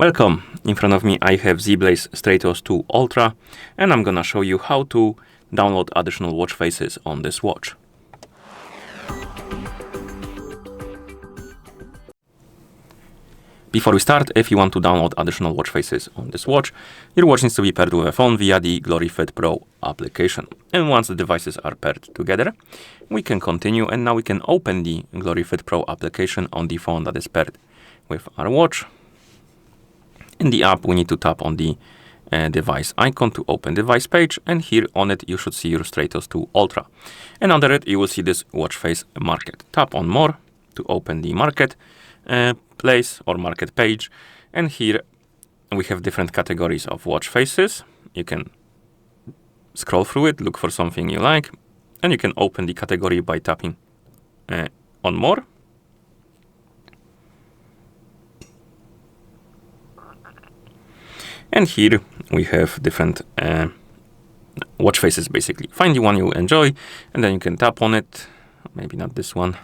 Welcome. In front of me I have ZEBLAZE Stratos 2 Ultra, and I'm gonna show you how to download additional watch faces on this watch. Before we start, if you want to download additional watch faces on this watch, your watch needs to be paired with a phone via the GloryFit Pro application. And once the devices are paired together, we can continue, and now we can open the GloryFit Pro application on the phone that is paired with our watch. In the app, we need to tap on the device icon to open device page, and here on it you should see your Stratos 2 Ultra. And under it you will see this watch face market. Tap on more to open the market place or market page, and here we have different categories of watch faces. You can scroll through it, look for something you like, and you can open the category by tapping on more. And here we have different watch faces, basically. Find the one you enjoy, and then you can tap on it. Maybe not this one.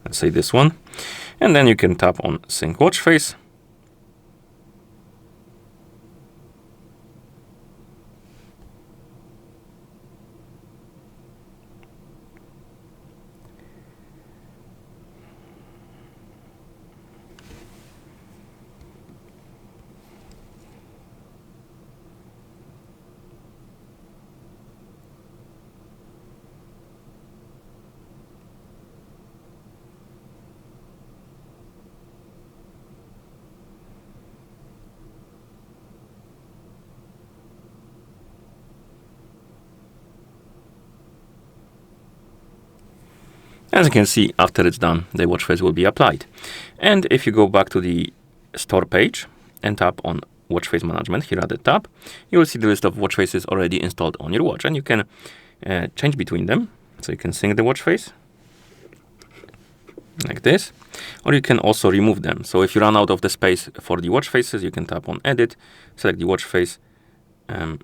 Let's say this one. And then you can tap on sync watch face. As you can see, after it's done, the watch face will be applied. And if you go back to the store page and tap on watch face management here at the top, you will see the list of watch faces already installed on your watch, and you can change between them. So you can sync the watch face like this, or you can also remove them. So if you run out of the space for the watch faces, you can tap on edit, select the watch face, then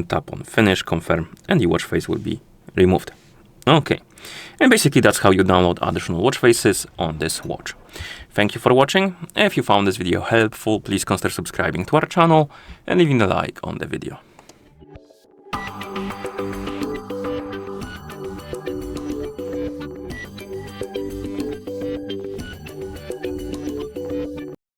tap on finish, confirm, and the watch face will be removed. Okay, and basically that's how you download additional watch faces on this watch. Thank you for watching. If you found this video helpful, please consider subscribing to our channel and leaving a like on the video.